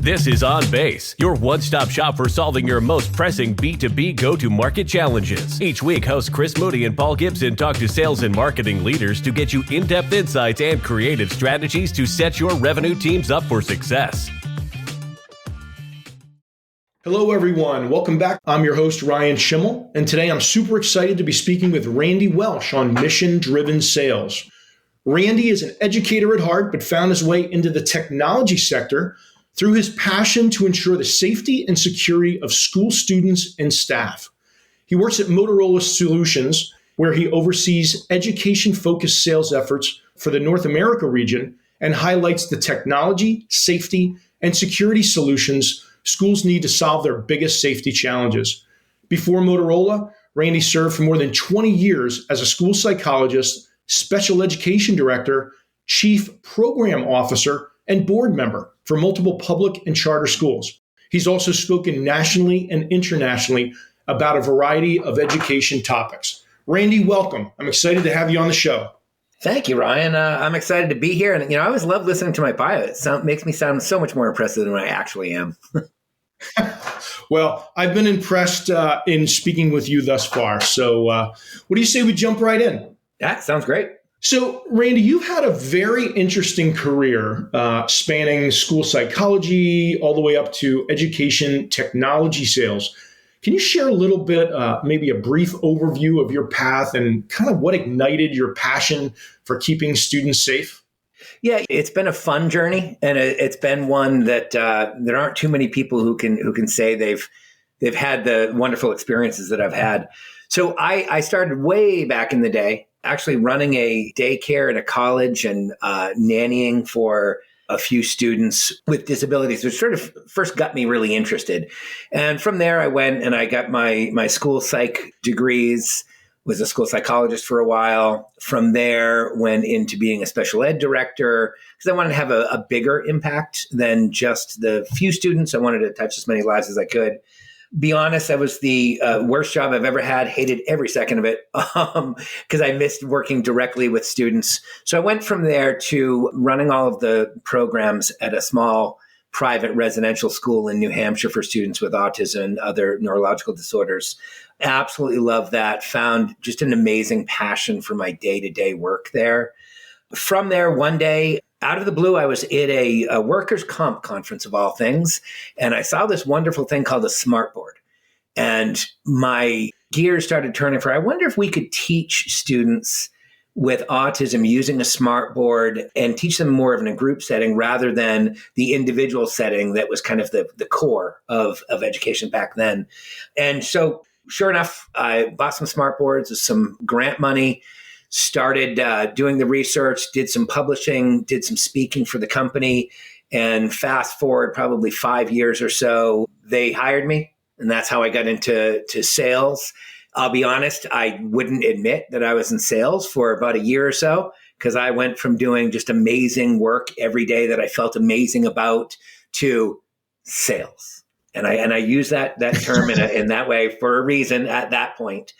This is On Base, your one-stop shop for solving your most pressing B2B go-to-market challenges. Each week, hosts Chris Moody and Paul Gibson talk to sales and marketing leaders to get you in-depth insights and creative strategies to set your revenue teams up for success. Hello, everyone. Welcome back. I'm your host, Ryan Schimmel, and today I'm super excited to be speaking with Randy Welch on mission-driven sales. Randy is an educator at heart, but found his way into the technology sector through his passion to ensure the safety and security of school students and staff. He works at Motorola Solutions, where he oversees education-focused sales efforts for the North America region and highlights the technology, safety, and security solutions schools need to solve their biggest safety challenges. Before Motorola, Randy served for more than 20 years as a school psychologist, special education director, chief program officer, and board member for multiple public and charter schools. He's also spoken nationally and internationally about a variety of education topics. Randy, welcome. I'm excited to have you on the show. Thank you, Ryan. I'm excited to be here. And, I always love listening to my bio. It makes me sound so much more impressive than I actually am. Well, I've been impressed in speaking with you thus far. So what do you say we jump right in? That sounds great. So, Randy, you've had a very interesting career spanning school psychology all the way up to education technology sales. Can you share a little bit, maybe a brief overview of your path and kind of what ignited your passion for keeping students safe? Yeah, it's been a fun journey, and it's been one that there aren't too many people who can say they've had the wonderful experiences that I've had. So I started way back in the day, actually running a daycare at a college and nannying for a few students with disabilities, which sort of first got me really interested. And from there, I went and I got my school psych degrees, was a school psychologist for a while. From there, went into being a special ed director because I wanted to have a bigger impact than just the few students. I wanted to touch as many lives as I could. Be honest, that was the worst job I've ever had. Hated every second of it because I missed working directly with students. So I went from there to running all of the programs at a small private residential school in New Hampshire for students with autism and other neurological disorders. Absolutely loved that. Found just an amazing passion for my day-to-day work there. From there, one day, out of the blue, I was at a workers' comp conference of all things, and I saw this wonderful thing called a smartboard. And my gears started turning for, I wonder if we could teach students with autism using a smartboard and teach them more of in a group setting rather than the individual setting that was kind of the core of education back then. And so, sure enough, I bought some smartboards with some grant money, started doing the research, did some publishing, did some speaking for the company, and fast forward probably 5 years or so, they hired me, and that's how I got into sales. I'll be honest, I wouldn't admit that I was in sales for about a year or so because I went from doing just amazing work every day that I felt amazing about to sales. And I use that term in that way for a reason at that point.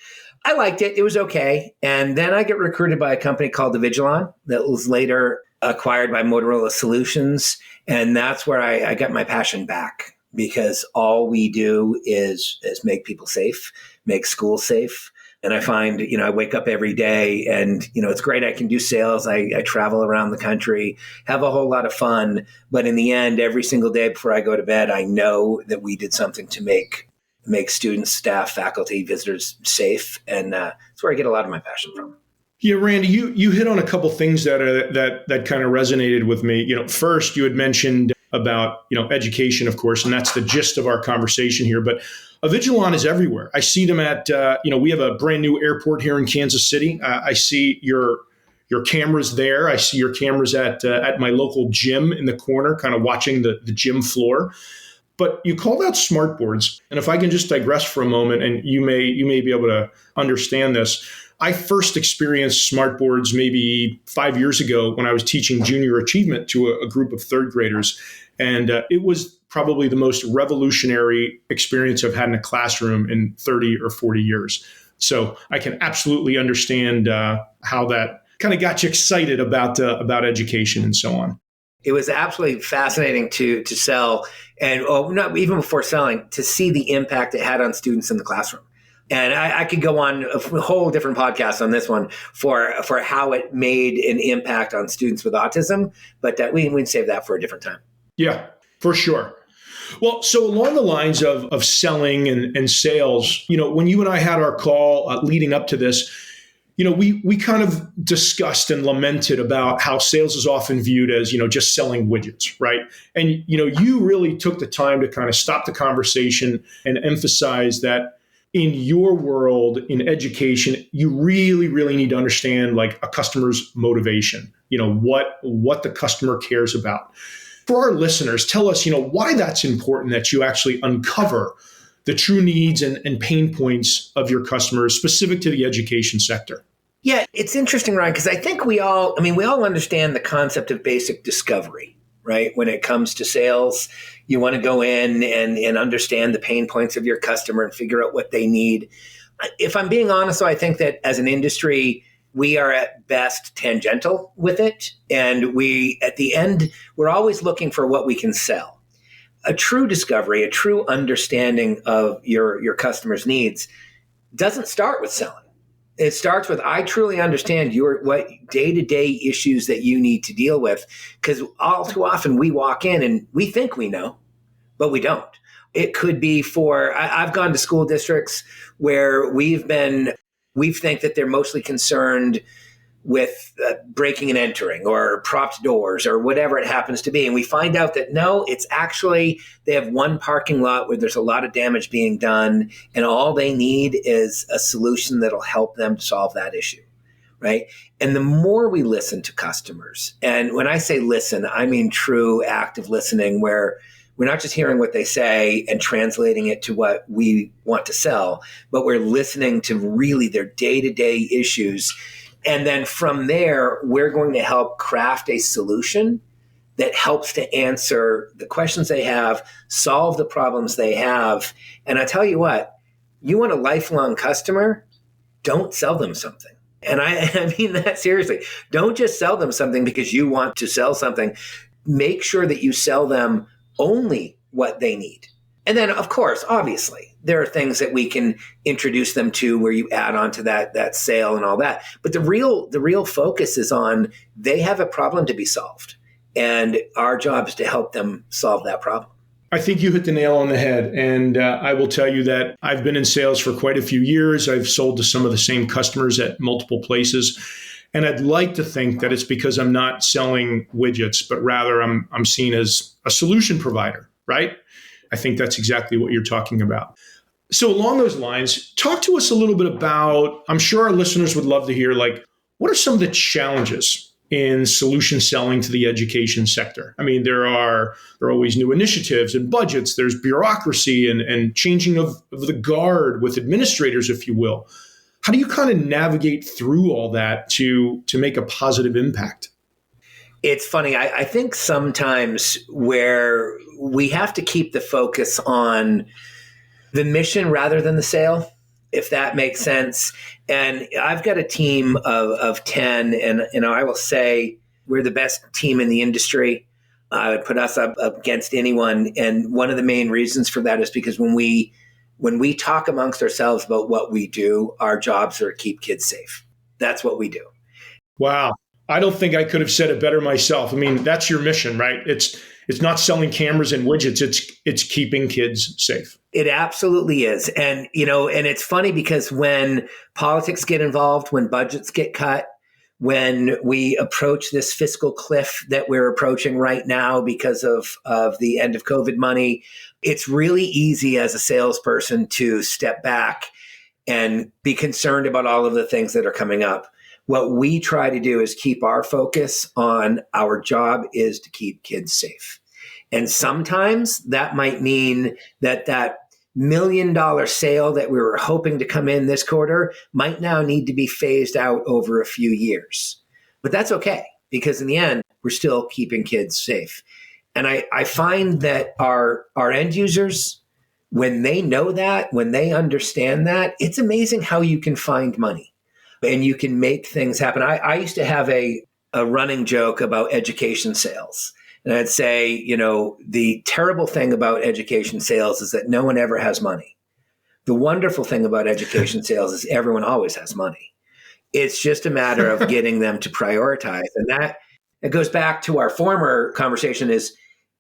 I liked it. It was okay. And then I get recruited by a company called Avigilon that was later acquired by Motorola Solutions. And that's where I got my passion back because all we do is make people safe, make schools safe. And I find, I wake up every day and, it's great. I can do sales. I travel around the country, have a whole lot of fun. But in the end, every single day before I go to bed, I know that we did something to make students, staff, faculty, visitors safe. And that's where I get a lot of my passion from. Yeah, Randy, you hit on a couple things that kind of resonated with me. First, you had mentioned about, education, of course, and that's the gist of our conversation here. But Avigilon is everywhere. I see them at, we have a brand new airport here in Kansas City. I see your cameras there. I see your cameras at my local gym in the corner, kind of watching the gym floor. But you called out smartboards. And if I can just digress for a moment, and you may be able to understand this. I first experienced smartboards maybe 5 years ago when I was teaching junior achievement to a group of third graders. And it was probably the most revolutionary experience I've had in a classroom in 30 or 40 years. So I can absolutely understand how that kind of got you excited about education and so on. It was absolutely fascinating to sell, and not even before selling, to see the impact it had on students in the classroom. And I could go on a whole different podcast on this one for how it made an impact on students with autism, but we can save that for a different time. Yeah, for sure. Well, so along the lines of selling and sales, when you and I had our call leading up to this, we kind of discussed and lamented about how sales is often viewed as, just selling widgets, right? And, you really took the time to kind of stop the conversation and emphasize that in your world, in education, you really, really need to understand like a customer's motivation, what the customer cares about. For our listeners, tell us, why that's important that you actually uncover the true needs and pain points of your customers specific to the education sector. Yeah, it's interesting, Ryan, because I think we all understand the concept of basic discovery, right? When it comes to sales, you want to go in and understand the pain points of your customer and figure out what they need. If I'm being honest, though, I think that as an industry, we are at best tangential with it. And at the end, we're always looking for what we can sell. A true discovery, a true understanding of your customer's needs doesn't start with selling. It starts with, I truly understand what day-to-day issues that you need to deal with. Because all too often we walk in and we think we know, but we don't. It could be I've gone to school districts where we think that they're mostly concerned with breaking and entering or propped doors or whatever it happens to be. And we find out that no, it's actually, they have one parking lot where there's a lot of damage being done and all they need is a solution that'll help them solve that issue, right? And the more we listen to customers, and when I say listen, I mean true active listening where we're not just hearing what they say and translating it to what we want to sell, but we're listening to really their day-to-day issues. And then from there, we're going to help craft a solution that helps to answer the questions they have, solve the problems they have. And I tell you what, you want a lifelong customer, don't sell them something. And I mean that seriously. Don't just sell them something because you want to sell something. Make sure that you sell them only what they need. And then, of course, obviously, there are things that we can introduce them to where you add on to that sale and all that. But the real focus is on they have a problem to be solved. And our job is to help them solve that problem. I think you hit the nail on the head. And I will tell you that I've been in sales for quite a few years. I've sold to some of the same customers at multiple places. And I'd like to think that it's because I'm not selling widgets, but rather I'm seen as a solution provider, right? I think that's exactly what you're talking about. So along those lines, talk to us a little bit about, I'm sure our listeners would love to hear, like, what are some of the challenges in solution selling to the education sector? I mean, there are always new initiatives and budgets. There's bureaucracy and changing of the guard with administrators, if you will. How do you kind of navigate through all that to make a positive impact? It's funny. I think sometimes where we have to keep the focus on the mission rather than the sale, if that makes sense. And I've got a team of 10, and I will say we're the best team in the industry. I would put us up against anyone. And one of the main reasons for that is because when we talk amongst ourselves about what we do, our jobs are to keep kids safe. That's what we do. Wow. I don't think I could have said it better myself. I mean, that's your mission, right? It's not selling cameras and widgets. It's keeping kids safe. It absolutely is. And, and it's funny because when politics get involved, when budgets get cut, when we approach this fiscal cliff that we're approaching right now because of the end of COVID money, it's really easy as a salesperson to step back and be concerned about all of the things that are coming up. What we try to do is keep our focus on our job is to keep kids safe. And sometimes that might mean that $1 million sale that we were hoping to come in this quarter might now need to be phased out over a few years. But that's okay, because in the end, we're still keeping kids safe. And I find that our end users, when they know that, when they understand that, it's amazing how you can find money and you can make things happen. I used to have a running joke about education sales. And I'd say, the terrible thing about education sales is that no one ever has money. The wonderful thing about education sales is everyone always has money. It's just a matter of getting them to prioritize. And that it goes back to our former conversation is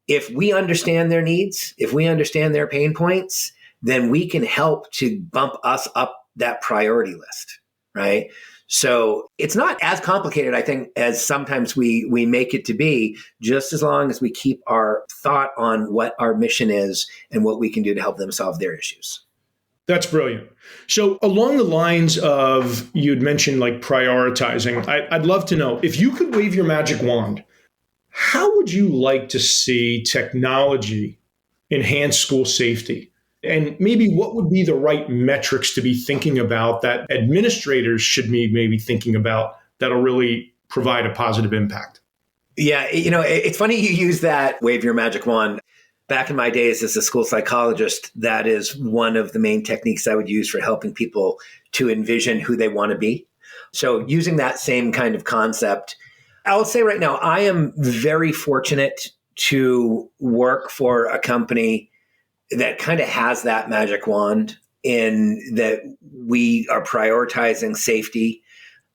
if we understand their needs, if we understand their pain points, then we can help to bump us up that priority list, right? So it's not as complicated, I think, as sometimes we make it to be, just as long as we keep our thought on what our mission is and what we can do to help them solve their issues. That's brilliant. So along the lines of, you'd mentioned like prioritizing, I'd love to know, if you could wave your magic wand, how would you like to see technology enhance school safety? And maybe what would be the right metrics to be thinking about that administrators should be maybe thinking about that'll really provide a positive impact? Yeah, it's funny you use that wave your magic wand. Back in my days as a school psychologist, that is one of the main techniques I would use for helping people to envision who they want to be. So using that same kind of concept, I will say right now, I am very fortunate to work for a company that kind of has that magic wand in that we are prioritizing safety.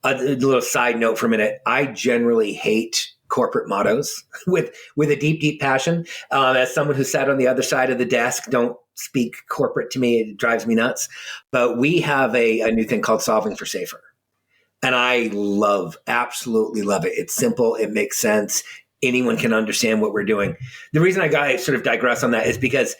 A little side note for a minute, I generally hate corporate mottos with a deep, deep passion. As someone who sat on the other side of the desk, don't speak corporate to me. It drives me nuts. But we have a new thing called Solving for Safer. And I absolutely love it. It's simple. It makes sense. Anyone can understand what we're doing. The reason I sort of digress on that is because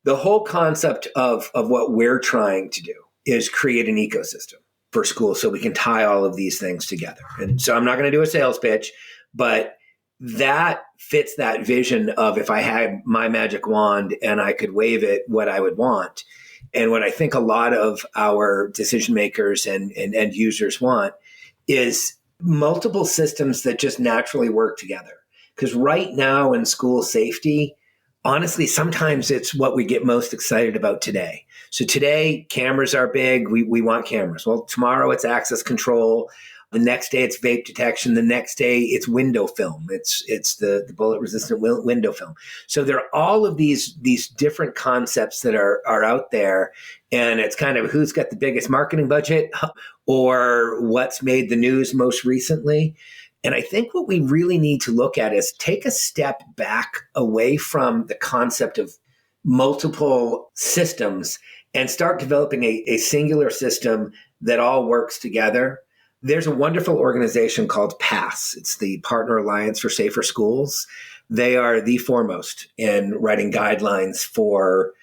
the whole concept of what we're trying to do is create an ecosystem for schools so we can tie all of these things together. And so I'm not going to do a sales pitch, but that fits that vision of if I had my magic wand and I could wave it, what I would want. And what I think a lot of our decision makers and end users want is multiple systems that just naturally work together. Because right now in school safety, honestly, sometimes it's what we get most excited about today. So today, cameras are big. We want cameras. Well, tomorrow it's access control. The next day it's vape detection. The next day it's window film. It's the bullet resistant window film. So there are all of these different concepts that are out there, and it's kind of who's got the biggest marketing budget or what's made the news most recently. And I think what we really need to look at is take a step back away from the concept of multiple systems and start developing a singular system that all works together. There's a wonderful organization called PASS. It's the Partner Alliance for Safer Schools. They are the foremost in writing guidelines for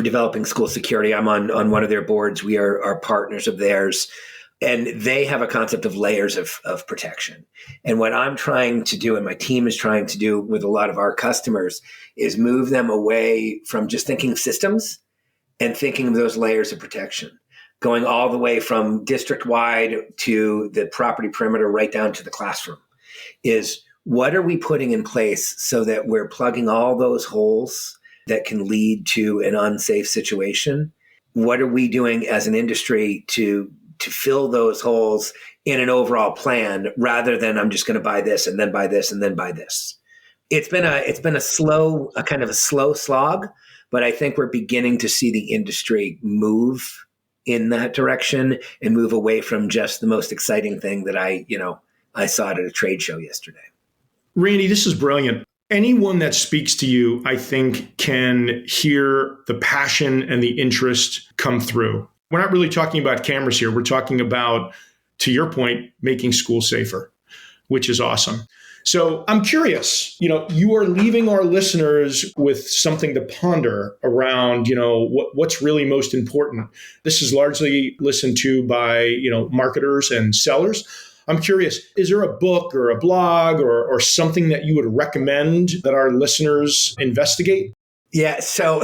developing school security. I'm on one of their boards. We are partners of theirs. And they have a concept of layers of protection. And what I'm trying to do, and my team is trying to do with a lot of our customers, is move them away from just thinking systems and thinking of those layers of protection, going all the way from district-wide to the property perimeter right down to the classroom, is what are we putting in place so that we're plugging all those holes that can lead to an unsafe situation? What are we doing as an industry to fill those holes in an overall plan rather than I'm just going to buy this and then buy this and then buy this? It's been a kind of a slow slog, but I think we're beginning to see the industry move in that direction and move away from just the most exciting thing that I saw at a trade show yesterday. Randy, this is brilliant. Anyone that speaks to you, I think, can hear the passion and the interest come through. We're not really talking about cameras here. We're talking about, to your point, making school safer, which is awesome. So I'm curious, you are leaving our listeners with something to ponder around, what's really most important. This is largely listened to by, marketers and sellers. I'm curious, is there a book or a blog or something that you would recommend that our listeners investigate? Yeah, so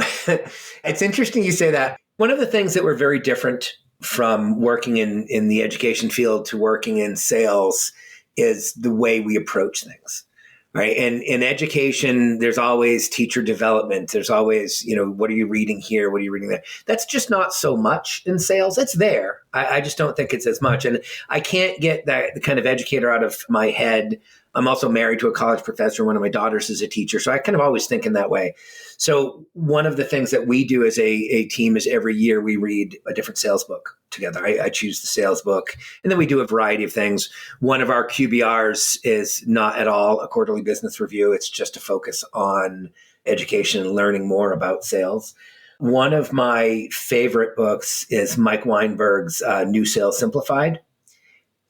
it's interesting you say that. One of the things that were very different from working in the education field to working in sales is the way we approach things, right? And in education, there's always teacher development. There's always, what are you reading here? What are you reading there? That's just not so much in sales. It's there. I just don't think it's as much. And I can't get that kind of educator out of my head I'm also married to a college professor. One of my daughters is a teacher. So I kind of always think in that way. So one of the things that we do as a team is every year we read a different sales book together. I choose the sales book, and then we do a variety of things. One of our QBRs is not at all a quarterly business review. It's just a focus on education and learning more about sales. One of my favorite books is Mike Weinberg's New Sales Simplified.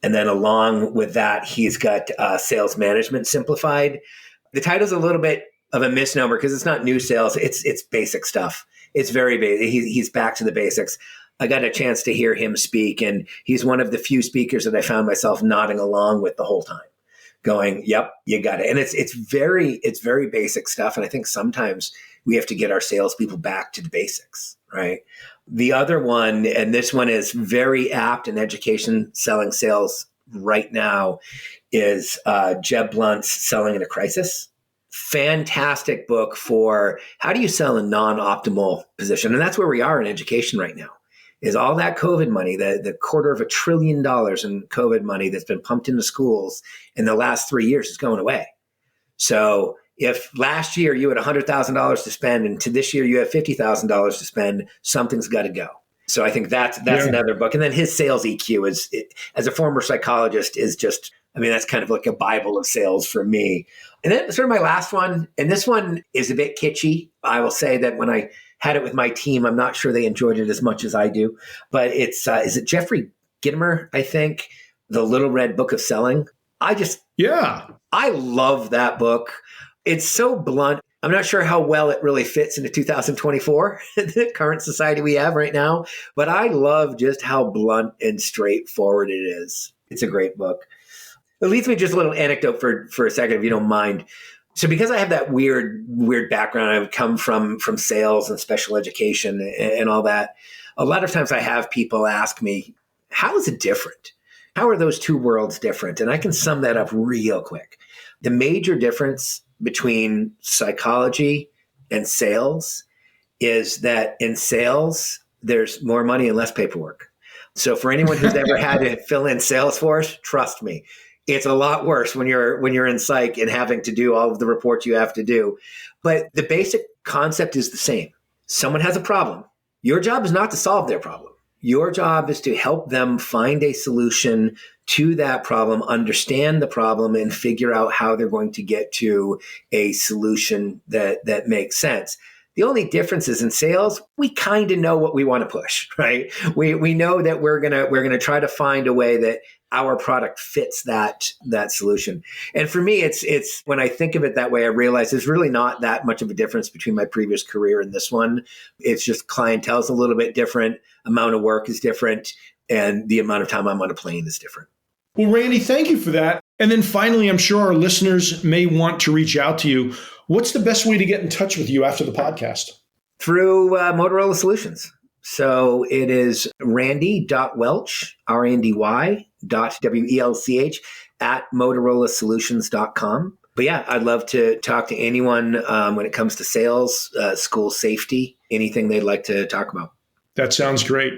And then along with that, he's got Sales Management Simplified. The title's a little bit of a misnomer because it's not new sales. It's basic stuff. It's very basic. He's back to the basics. I got a chance to hear him speak, and he's one of the few speakers that I found myself nodding along with the whole time, going, "Yep, you got it." And it's very basic stuff. And I think sometimes we have to get our salespeople back to the basics, right? The other one, and this one is very apt in education, selling sales right now, is Jeb Blunt's Selling in a Crisis. Fantastic book for how do you sell a non-optimal position? And that's where we are in education right now, is all that COVID money, the $250 billion in COVID money that's been pumped into schools in the last 3 years is going away. So if last year you had $100,000 to spend and to this year you have $50,000 to spend, something's got to go. So I think that's another book. And then his sales EQ as a former psychologist, is just, that's kind of like a Bible of sales for me. And then sort of my last one, and this one is a bit kitschy. I will say that when I had it with my team, I'm not sure they enjoyed it as much as I do, but it's, is it Jeffrey Gitomer, I think, The Little Red Book of Selling? I love that book. It's so blunt. I'm not sure how well it really fits into 2024, the current society we have right now, but I love just how blunt and straightforward it is. It's a great book. It leads me just a little anecdote for a second, if you don't mind. So because I have that weird background, I've come from sales and special education and all that, a lot of times I have people ask me, how is it different? How are those two worlds different? And I can sum that up real quick. The major difference between psychology and sales is that in sales, there's more money and less paperwork. So for anyone who's ever had to fill in Salesforce, trust me, it's a lot worse when you're in psych and having to do all of the reports you have to do. But the basic concept is the same. Someone has a problem. Your job is not to solve their problem. Your job is to help them find a solution to that problem, understand the problem, and figure out how they're going to get to a solution that makes sense. The only difference is in sales, we kind of know what we want to push, right? We know that we're gonna try to find a way that our product fits that solution. And for me, it's when I think of it that way, I realize there's really not that much of a difference between my previous career and this one. It's just clientele is a little bit different, amount of work is different, and the amount of time I'm on a plane is different. Well, Randy, thank you for that. And then finally, I'm sure our listeners may want to reach out to you. What's the best way to get in touch with you after the podcast? Through Motorola Solutions. So it is randy.welch, randy.welch at motorolasolutions.com. But yeah, I'd love to talk to anyone when it comes to sales, school safety, anything they'd like to talk about. That sounds great.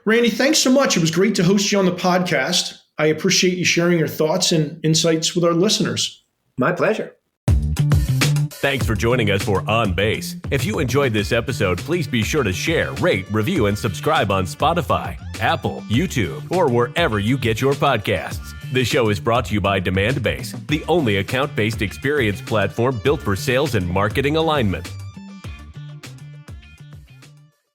Randy, thanks so much. It was great to host you on the podcast. I appreciate you sharing your thoughts and insights with our listeners. My pleasure. Thanks for joining us for On Base. If you enjoyed this episode, please be sure to share, rate, review, and subscribe on Spotify, Apple, YouTube, or wherever you get your podcasts. This show is brought to you by Demandbase, the only account-based experience platform built for sales and marketing alignment.